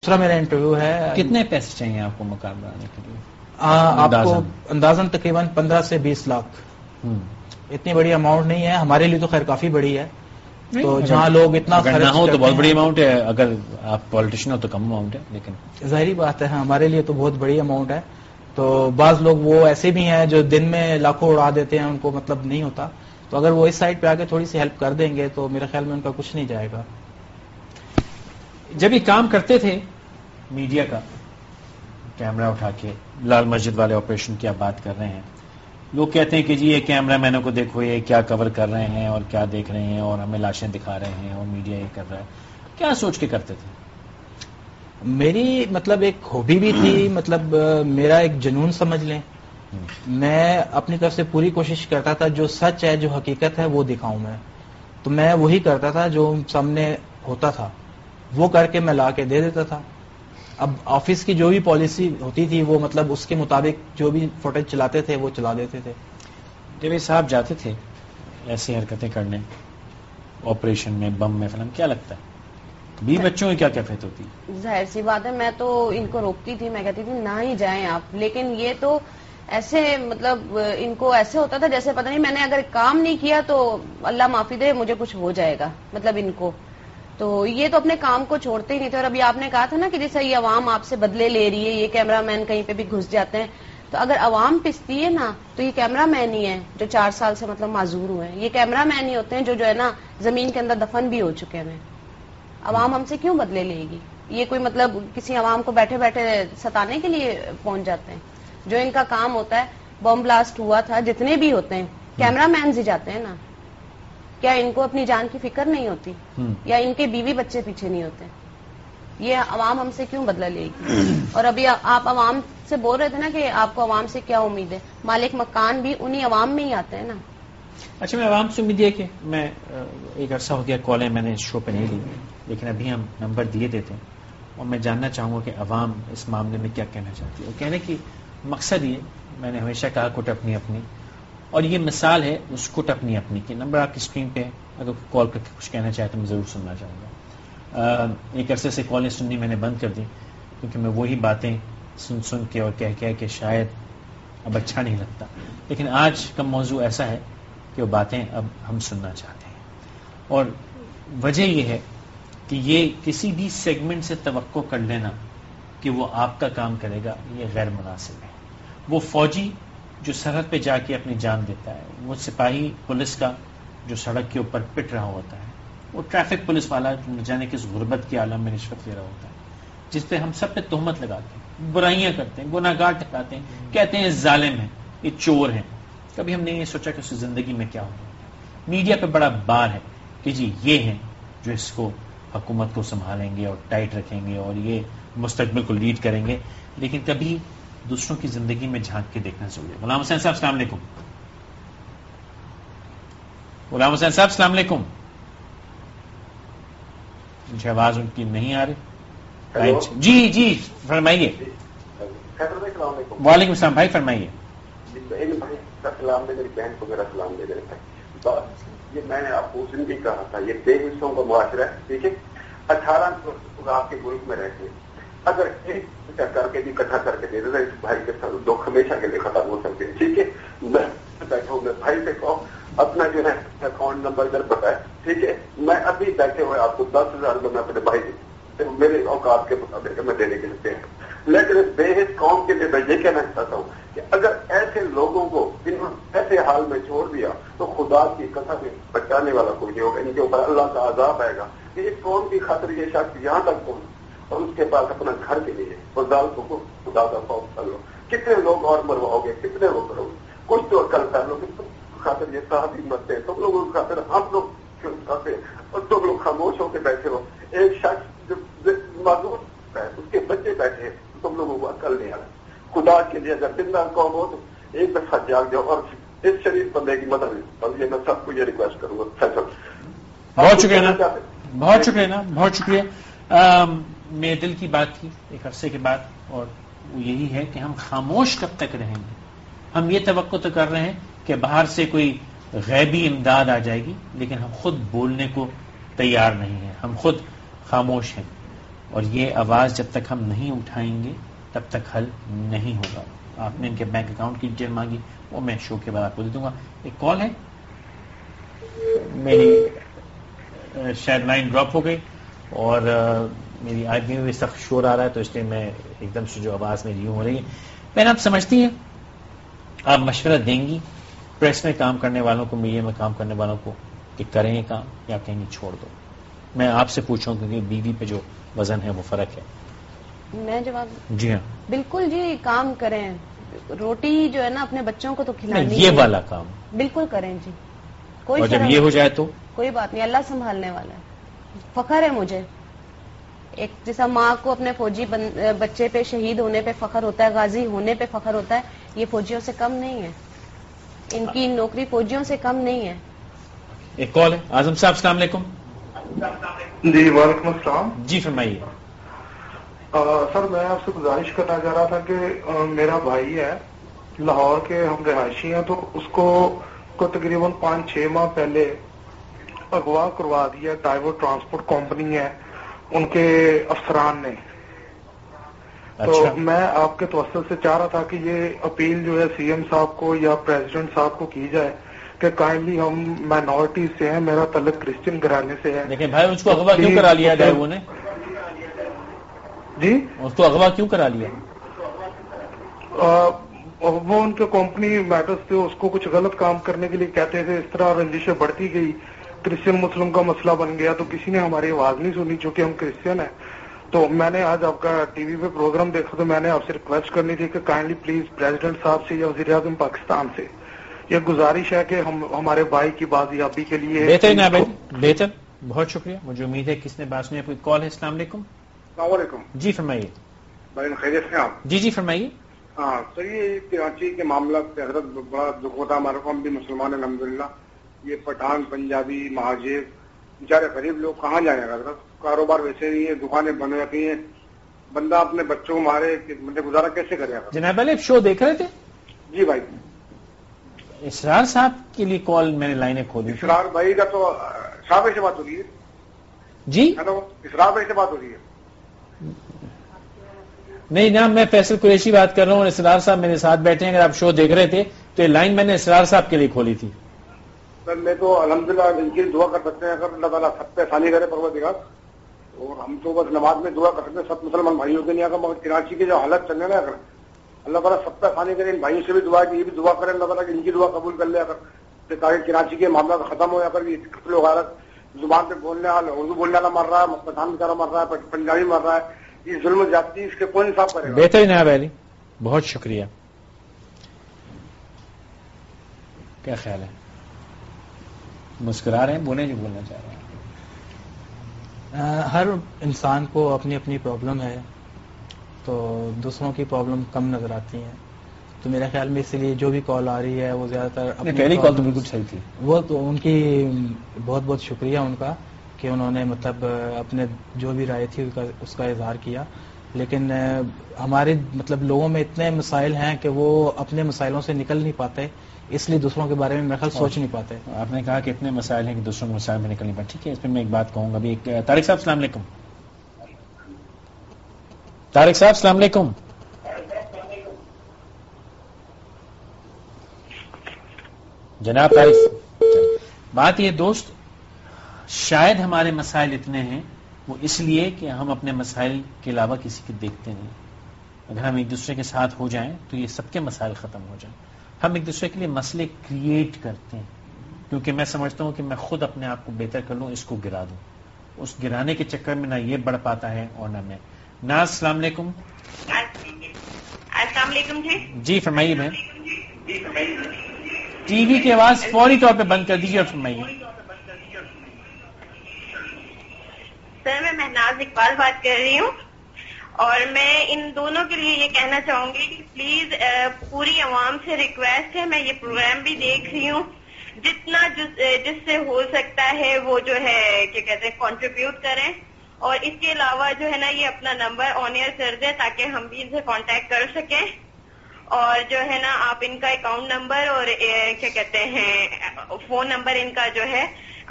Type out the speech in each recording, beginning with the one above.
دوسرا میرا انٹرویو ہے. کتنے پیسے چاہیے آپ کو مقابلہ آنے کے لیے؟ آپ کو اندازاً تقریباً 15 سے 20 لاکھ. اتنی بڑی اماؤنٹ نہیں ہے ہمارے لیے، تو خیر کافی بڑی ہے. تو جہاں لوگ اتنا خرچ نہ ہو تو بہت بڑی اماؤنٹ ہے، اگر آپ پولیٹیشین ہو تو کم اماؤنٹ ہے، لیکن ظاہری بات ہے ہمارے لیے تو بہت بڑی اماؤنٹ ہے. تو بعض لوگ وہ ایسے بھی ہیں جو دن میں لاکھوں اڑا دیتے ہیں، ان کو مطلب نہیں ہوتا. تو اگر وہ اس سائڈ پہ آ کے تھوڑی سی ہیلپ کر دیں گے تو میرے خیال میں ان کا کچھ نہیں جائے گا. جب یہ کام کرتے تھے میڈیا کا، کیمرہ اٹھا کے لال مسجد والے آپریشن کی آپ بات کر رہے ہیں، لوگ کہتے ہیں کہ جی یہ کیمرہ مینوں کو دیکھو یہ کیا کور کر رہے ہیں اور کیا دیکھ رہے ہیں اور ہمیں لاشیں دکھا رہے ہیں اور میڈیا یہ کر رہا ہے. کیا سوچ کے کرتے تھے؟ میری مطلب ایک ہابی بھی تھی، مطلب میرا ایک جنون سمجھ لیں. میں اپنی طرف سے پوری کوشش کرتا تھا جو سچ ہے، جو حقیقت ہے وہ دکھاؤں میں. تو میں وہی کرتا تھا جو سامنے ہوتا تھا، وہ کر کے میں لا کے دے دیتا تھا. اب آفس کی جو بھی پالیسی ہوتی تھی وہ مطلب اس کے مطابق جو بھی فوٹیج چلاتے تھے وہ چلا دیتے تھے. جب یہ صاحب جاتے تھے ایسی حرکتیں کرنے آپریشن میں، بم میں، فلم، کیا لگتا ہے بھی بچوں کی کیا کیفیت ہوتی؟ ظاہر سی بات ہے، میں تو ان کو روکتی تھی، میں کہتی تھی نہ ہی جائیں آپ. لیکن یہ تو ایسے مطلب ان کو ایسے ہوتا تھا جیسے پتہ نہیں میں نے اگر کام نہیں کیا تو اللہ معافی دے مجھے کچھ ہو جائے گا، مطلب ان کو. تو یہ تو اپنے کام کو چھوڑتے ہی نہیں تھے. اور ابھی آپ نے کہا تھا نا کہ جیسے یہ عوام آپ سے بدلے لے رہی ہے، یہ کیمرہ مین کہیں پہ بھی گھس جاتے ہیں. تو اگر عوام پستی ہے نا تو یہ کیمرہ مین ہی ہے جو 4 سال سے مطلب معذور ہوئے ہیں. یہ کیمرہ مین ہی ہوتے ہیں جو ہے نا زمین کے اندر دفن بھی ہو چکے ہیں. عوام ہم سے کیوں بدلے لے گی؟ یہ کوئی مطلب کسی عوام کو بیٹھے بیٹھے ستانے کے لیے پہنچ جاتے ہیں. جو ان کا کام ہوتا ہے، بم بلاسٹ ہوا تھا، جتنے بھی ہوتے ہیں کیمرہ مینز ہی جاتے ہیں نا. کیا ان کو اپنی جان کی فکر نہیں ہوتی؟ یا ان کے بیوی بچے پیچھے نہیں ہوتے؟ یہ عوام ہم سے کیوں بدلہ لے گی؟ اور ابھی آپ عوام سے بول رہے تھے نا کہ آپ کو عوام سے کیا امید ہے. مالک مکان بھی انہی عوام میں ہی آتے ہیں نا. اچھا، میں عوام سے امید ہے کہ میں ایک عرصہ ہو گیا کالیں میں نے اس شو پہ نہیں لی، لیکن ابھی ہم نمبر دیے دیتے ہیں اور میں جاننا چاہوں گا کہ عوام اس معاملے میں کیا کہنا چاہتی ہے. کہنے کی مقصد یہ، میں نے ہمیشہ کہا کٹ اپنی اپنی، اور یہ مثال ہے اس کٹ اپنی اپنی کی. نمبر آپ کی اسکرین پہ ہے، اگر کال کر کے کچھ کہنا چاہے تو میں ضرور سننا چاہوں گا. ایک عرصے سے کالیں سننی میں نے بند کر دی کیونکہ میں وہی باتیں سن سن کے اور کہہ کے شاید اب اچھا نہیں لگتا. لیکن آج کا موضوع ایسا ہے کہ وہ باتیں اب ہم سننا چاہتے ہیں، اور وجہ یہ ہے کہ یہ کسی بھی سیگمنٹ سے توقع کر لینا کہ وہ آپ کا کام کرے گا یہ غیر مناسب ہے. وہ فوجی جو سرحد پہ جا کے اپنی جان دیتا ہے، وہ سپاہی پولیس کا جو سڑک کے اوپر پٹ رہا ہوتا ہے، وہ ٹریفک پولیس والا جو نہ جانے کس غربت کے عالم میں رشوت لے رہا ہوتا ہے، جس پہ ہم سب پہ تہمت لگاتے ہیں، برائیاں کرتے ہیں، گناہ گار ٹھہراتے ہیں، کہتے ہیں ظالم ہیں، یہ چور ہیں. کبھی ہم نے یہ سوچا کہ اس کی زندگی میں کیا ہوگا. میڈیا پہ بڑا بار ہے کہ جی یہ ہیں جو اس کو حکومت کو سنبھالیں گے اور ٹائٹ رکھیں گے اور یہ مستقبل کو لیڈ کریں گے، لیکن کبھی دوسروں کی زندگی میں جھانک کے دیکھنا ضروری ہے. غلام حسین صاحب السلام علیکم. غلام حسین صاحب السلام علیکم. مجھے آواز ان کی نہیں آ رہی. جی جی فرمائیے. وعلیکم السلام بھائی، فرمائیے. سلام دے میری بہن کو میرا سلام دے دینا. یہ میں نے آپ کو اس دن بھی کہا تھا، یہ 2 حصوں کا معاشرہ ہے. ٹھیک ہے، 18 لوگ آپ کے ملک میں رہتے ہیں. اگر ایک کر کے بھی اکٹھا کر کے دے دیتا اس بھائی کے ساتھ دکھ ہمیشہ کے لیے ختم ہو سکتے ہیں. ٹھیک ہے، میں بیٹھا ہوں، میں بھائی سے کہوں اپنا جو ہے اکاؤنٹ نمبر ادھر بتائے. ٹھیک ہے، میں ابھی بیٹھے ہوئے آپ کو 10,000 روپئے میں اپنے بھائی میرے اوقات کے مطابق میں دینے کے لیے ہیں. لیکن اس بے حص قوم کے لیے میں یہ کہنا چاہتا ہوں کہ اگر ایسے لوگوں کو انہوں نے ایسے حال میں چھوڑ دیا تو خدا کی قسم بچانے والا کوئی نہیں ہوگا. ان کے اوپر اللہ کا عذاب آئے گا کہ اس قوم کی خاطر یہ شخص یہاں تک پہنچ اور اس کے پاس اپنا گھر کے لیے اور ذالکوں کو خدا کا خوف کر لو. کتنے لوگ اور مرواؤ گے، کتنے وہ کرو گے. کچھ تو عقل کر لو کہ تم خاطر یہ صحابی مرتے ہیں، تم لوگوں کی خاطر ہم لوگ کیوں کرتے ہیں اور تم لوگ خاموش ہو کے بیٹھے ہو. ایک شخص جو معذور ہے اس کے بچے بیٹھے ہیں، تم لوگوں کو عقل نہیں آ رہا. خدا کے لیے اگر زندہ قوم ہو تو ایک دفعہ جاگ جاؤ اور اس شریف بندے کی مدد لیں. اور یہ میں سب کو یہ ریکویسٹ کروں گا. بہت شکریہ نا، بہت شکریہ نا، بہت شکریہ. میرے دل کی بات تھی ایک عرصے کے بعد، اور وہ یہی ہے کہ ہم خاموش کب تک رہیں گے. ہم یہ توقع تو کر رہے ہیں کہ باہر سے کوئی غیبی امداد آ جائے گی، لیکن ہم خود بولنے کو تیار نہیں ہیں، ہم خود خاموش ہیں. اور یہ آواز جب تک ہم نہیں اٹھائیں گے تب تک حل نہیں ہوگا. آپ نے ان کے بینک اکاؤنٹ کی ڈیٹیل مانگی, وہ میں شو کے بعد آپ کو دے دوں گا. ایک کال ہے, میری شاید لائن ڈراپ ہو گئی اور میری آئی پی میں سخت شور آ رہا ہے, تو اس لیے میں ایک دم سے جو آواز میری یوں ہو رہی ہے. میں آپ سمجھتی ہیں آپ مشورہ دیں گی پریس میں کام کرنے والوں کو, میڈیا میں کام کرنے والوں کو, کہ کریں یہ کام یا کہیں چھوڑ دو؟ میں آپ سے پوچھوں کیونکہ بیوی پہ جو وزن ہے وہ فرق ہے. میں جواب, جی ہاں بالکل جی, کام کریں. روٹی جو ہے نا اپنے بچوں کو تو کھلانی یہ والا کام بالکل کریں جی, کوئی اور جب یہ ہو جائے تو کوئی بات نہیں, اللہ سنبھالنے والا ہے. فخر ہے مجھے, ایک جیسا ماں کو اپنے فوجی بچے پہ شہید ہونے پہ فخر ہوتا ہے, غازی ہونے پہ فخر ہوتا ہے, یہ فوجیوں سے کم نہیں ہے, ان کی نوکری فوجیوں سے کم نہیں ہے. ایک کال ہے. اعظم صاحب السلام علیکم. جی وعلیکم السلام. جی فرمائیے. سر میں آپ سے گزارش کرنا چاہ رہا تھا کہ میرا بھائی ہے لاہور کے, ہم رہائشی ہیں, تو اس کو تقریباً 5-6 ماہ پہلے اغوا کروا دیا. ڈائیور ٹرانسپورٹ کمپنی ہے ان کے افسران نے. تو میں آپ کے توسط سے چاہ رہا تھا کہ یہ اپیل جو ہے سی ایم صاحب کو یا پریزیڈنٹ صاحب کو کی جائے کہ کائنڈلی ہم مائنورٹیز سے ہیں, میرا تعلق کرسچن گھرانے سے ہے. لیکن بھائی اس کو اغوا کیوں کرا لیا ڈائیور نے؟ جی اس کو اغوا کیوں کرا لیا؟ وہ ان کے کمپنی میٹرز تھے, اس کو کچھ غلط کام کرنے کے لیے کہتے تھے. اس طرح رنجشیں بڑھتی گئی, کرسچن مسلم کا مسئلہ بن گیا, تو کسی نے ہماری آواز نہیں سنی چونکہ ہم کرسچن ہیں. تو میں نے آج آپ کا ٹی وی پہ پروگرام دیکھا, تو میں نے آپ سے ریکویسٹ کرنی تھی کہ کائنڈلی پلیز پریزیڈنٹ صاحب سے یا وزیر اعظم پاکستان سے یہ گزارش ہے کہ ہم ہمارے بھائی کی بازیابی کے لیے. بہتر, بہت شکریہ. مجھے امید ہے کس نے بات سنی. کوئی کال ہے. السلام علیکم. السلام علیکم. جی فرمائیے. بھائی خیریت سے آپ؟ جی جی فرمائیے. ہاں سر, یہ کراچی کے معاملہ سے حضرت بڑا دکھ ہوتا ہے ہمارے کو. ہم بھی مسلمان ہیں الحمدللہ. یہ پٹھان, پنجابی, مہاجر, بیچارے غریب لوگ کہاں جائیں گا حضرت؟ کاروبار ویسے نہیں ہے, دکانیں بند ہو جاتی ہیں, بندہ اپنے بچوں کو مارے, گزارا کیسے کرے گا؟ جناب علی شو دیکھ رہے تھے؟ جی بھائی. اسرار صاحب کے لیے کال میں نے لائنیں کھولی. اسرار بھائی کا تو اسرار بھائی سے بات ہو رہی ہے. جی ہیلو, اسرار بھائی سے بات ہو رہی ہے؟ نہیں جناب, میں فیصل قریشی بات کر رہا ہوں. اسرار صاحب میرے ساتھ بیٹھے ہیں. اگر آپ شو دیکھ رہے تھے تو یہ لائن میں نے اسرار صاحب کے لیے کھولی تھی. سر میں تو الحمدللہ ان کی دعا کر سکتے ہیں, اگر اللہ تعالیٰ سب پہ آسانی کرے پروردگار, اور ہم تو بس نماز میں دعا کر سکتے ہیں سب مسلمان بھائیوں کے لیے. اگر مگر کراچی کے جو حالت چل رہے ہیں, اگر اللہ تعالیٰ سب پہ آسانی کرے, ان بھائیوں سے بھی دعا کی, یہ بھی دعا کریں اللہ تعالیٰ کہ ان کی دعا قبول کر لے, اگر تاکہ کراچی کے معاملات ختم ہو. اگر یہ لوگ حالت زبان پہ بولنے والا, اردو بولنے والا مر رہا ہے, پٹھان بیچارہ مر رہا ہے, پنجابی مر رہا ہے, یہ ظلم زیادتی, اس کے کون انصاف کرے گا؟ بہتر جناب علی, بہت شکریہ. کیا خیال ہے؟ مسکرا رہے ہیں, بولیں جو بولنا چاہ رہے ہیں. ہر انسان کو اپنی اپنی پرابلم ہے, تو دوسروں کی پرابلم کم نظر آتی ہیں. تو میرے خیال میں اسی لیے جو بھی کال آ رہی ہے وہ زیادہ تر پہلی کال تو بالکل صحیح تھی. وہ تو ان کی بہت بہت شکریہ ان کا کہ انہوں نے مطلب اپنے جو بھی رائے تھی اس کا اظہار کیا. لیکن ہمارے مطلب لوگوں میں اتنے مسائل ہیں کہ وہ اپنے مسائلوں سے نکل نہیں پاتے, اس لیے دوسروں کے بارے میں میرا خیال سوچ نہیں پاتے. آپ نے کہا کہ اتنے مسائل ہیں کہ دوسروں کے مسائل میں نکل نہیں پاتے. ٹھیک ہے, اس پہ میں ایک بات کہوں گا. ابھی طارق صاحب السلام علیکم. طارق صاحب السلام علیکم. جناب طارق, بات یہ دوست, شاید ہمارے مسائل اتنے ہیں وہ اس لیے کہ ہم اپنے مسائل کے علاوہ کسی کے دیکھتے نہیں. اگر ہم ایک دوسرے کے ساتھ ہو جائیں تو یہ سب کے مسائل ختم ہو جائیں. ہم ایک دوسرے کے لیے مسئلے کریٹ کرتے ہیں, کیونکہ میں سمجھتا ہوں کہ میں خود اپنے آپ کو بہتر کر لوں, اس کو گرا دوں. اس گرانے کے چکر میں نہ یہ بڑھ پاتا ہے اور نہ میں. ناز السلام علیکم. السلام علیکم. جی فرمائیے بہن. ٹی وی کی آواز فوری طور پہ بند کر دیجیے اور فرمائیے. سر میں مہناز اقبال بات کر رہی ہوں, اور میں ان دونوں کے لیے یہ کہنا چاہوں گی کہ پلیز پوری عوام سے ریکویسٹ ہے, میں یہ پروگرام بھی دیکھ رہی ہوں, جتنا جس سے ہو سکتا ہے وہ جو ہے کیا کہتے ہیں کنٹریبیوٹ کریں, اور اس کے علاوہ جو ہے نا یہ اپنا نمبر آن ایئر کر دیں تاکہ ہم بھی ان سے کانٹیکٹ کر سکیں. اور جو ہے نا آپ ان کا اکاؤنٹ نمبر اور کیا کہتے ہیں فون نمبر ان کا جو ہے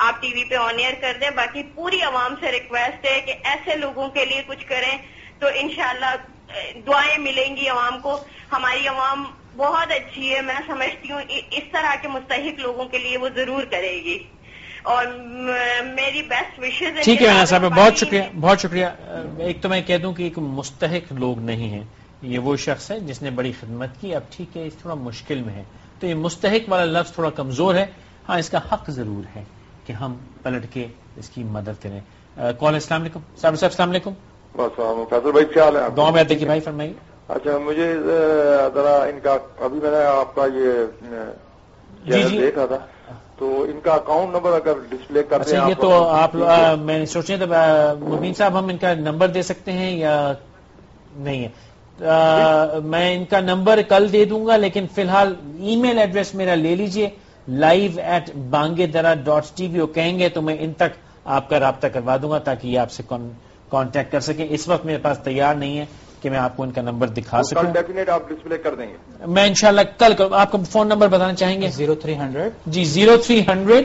آپ ٹی وی پہ آن ایئر کر دیں. باقی پوری عوام سے ریکویسٹ ہے کہ ایسے لوگوں کے لیے کچھ کریں تو انشاءاللہ دعائیں ملیں گی عوام کو. ہماری عوام بہت اچھی ہے, میں سمجھتی ہوں اس طرح کے مستحق لوگوں کے لیے وہ ضرور کرے گی. اور میری بیسٹ وشز. ٹھیک ہے صاحب, بہت شکریہ, بہت شکریہ. ایک تو میں کہہ دوں کہ ایک مستحق لوگ نہیں ہیں, یہ وہ شخص ہے جس نے بڑی خدمت کی. اب ٹھیک ہے تھوڑا مشکل میں ہے تو یہ مستحق والا لفظ تھوڑا کمزور ہے. ہاں اس کا حق ضرور ہے کہ ہم پلٹ کے اس کی مدد کریں. کال. السلام علیکم صاحب. السلام علیکم. فیصل بھائی کیا حال ہے؟ دعا میں دیکھیے بھائی, فرمائیے. اچھا مجھے ذرا ان کا, ابھی میں نے آپ کا یہ دیکھا تھا تو ان کا اکاؤنٹ نمبر اگر ڈسپلے کر دیں. اچھا یہ تو آپ, میں سوچ رہے تھے مبین صاحب ہم ان کا نمبر دے سکتے ہیں یا نہیں ہے؟ میں ان کا نمبر کل دے دوں گا, لیکن فی الحال ای میل ایڈریس میرا لے لیجئے live@bangedara.tv. وہ کہیں گے تو میں ان تک آپ کا رابطہ کروا دوں گا تاکہ یہ آپ سے کانٹیکٹ کر سکیں. اس وقت میرے پاس تیار نہیں ہے کہ میں آپ کو ان کا نمبر دکھا سکوں. کل ڈیفینیٹ آپ ڈسپلے کر دیں گے. میں انشاءاللہ کل آپ کا فون نمبر بتانا چاہیں گے؟ 0300 جی 0300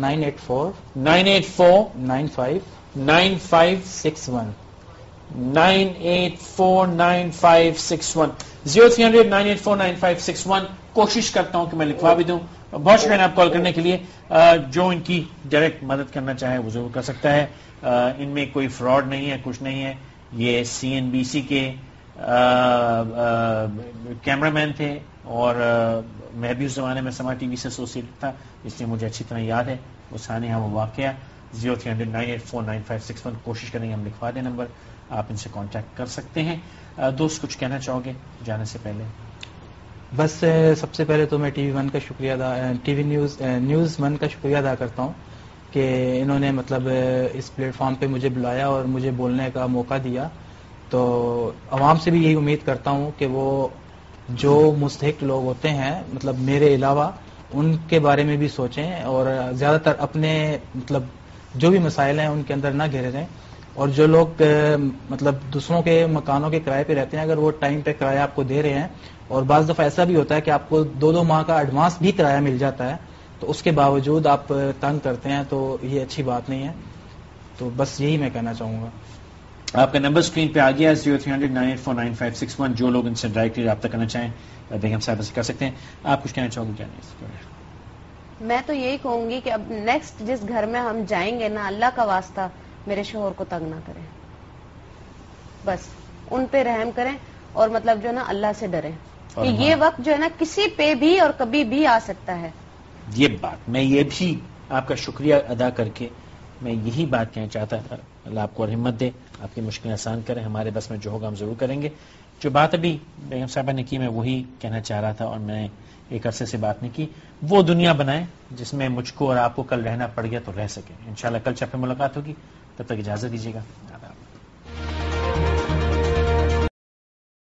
984 984 9561 9849561 0300 9849561. کوشش کرتا ہوں کہ میں لکھوا بھی دوں. بہت شکریہ آپ کال کرنے کے لیے. جو ان کی ڈائریکٹ مدد کرنا چاہے وہ ضرور کر سکتا ہے. ان میں کوئی فراڈ نہیں ہے, کچھ نہیں ہے. یہ CNBC کے کیمرہ مین تھے اور میں بھی اس زمانے میں سما ٹی وی سے ایسوسیٹ تھا, اس لیے مجھے اچھی طرح یاد ہے وہ سانحہ وہ واقعہ. 0300 9849561. کوشش کریں گے ہم لکھوا دیں نمبر, آپ ان سے کانٹیکٹ کر سکتے ہیں. دوست کچھ کہنا چاہو گے جانے سے پہلے؟ بس سب سے پہلے تو میں ٹی وی ون کا شکریہ ٹی وی نیوز ون کا شکریہ ادا کرتا ہوں کہ انہوں نے مطلب اس پلیٹ فارم پہ مجھے بلایا اور مجھے بولنے کا موقع دیا. تو عوام سے بھی یہی امید کرتا ہوں کہ وہ جو مستحق لوگ ہوتے ہیں مطلب میرے علاوہ ان کے بارے میں بھی سوچیں اور زیادہ تر اپنے مطلب جو بھی مسائل ہیں ان کے اندر نہ گھرے رہیں. اور جو لوگ مطلب دوسروں کے مکانوں کے کرائے پہ رہتے ہیں اگر وہ ٹائم پہ کرایہ آپ کو دے رہے ہیں, اور بعض دفعہ ایسا بھی ہوتا ہے کہ آپ کو 2 ماہ کا ایڈوانس بھی کرایہ مل جاتا ہے, تو اس کے باوجود آپ تنگ کرتے ہیں تو یہ اچھی بات نہیں ہے. تو بس یہی میں کہنا چاہوں گا. آپ کا نمبر اسکرین پہ آ گیا 0300 9849561. جو لوگ ان سے ڈائریکٹلی رابطہ کرنا چاہیں بیگم صاحب سے کر سکتے ہیں. آپ کچھ کہنا چاہو گے کیا؟ میں تو یہی کہوں گی کہ اب نیکسٹ جس گھر میں ہم جائیں گے نا, اللہ کا واسطہ میرے شوہر کو تنگ نہ کریں, بس ان پہ رحم کریں اور مطلب جو نا اللہ سے ڈریں کہ یہ وقت جو ہے نا کسی پہ بھی اور کبھی بھی آ سکتا ہے. یہ بات میں یہ بھی آپ کا شکریہ ادا کر کے میں یہی بات کہنا چاہتا تھا. اللہ آپ کو ہمت دے, آپ کی مشکلیں آسان کریں. ہمارے بس میں جو ہوگا ہم ضرور کریں گے. جو بات ابھی بیگم صاحبہ نے کی میں وہی کہنا چاہ رہا تھا, اور میں ایک عرصے سے بات نہیں کی. وہ دنیا بنائیں جس میں مجھ کو اور آپ کو کل رہنا پڑ گیا تو رہ سکے. انشاءاللہ کل چپ پہ ملاقات ہوگی, تب تک اجازت دیجیے گا.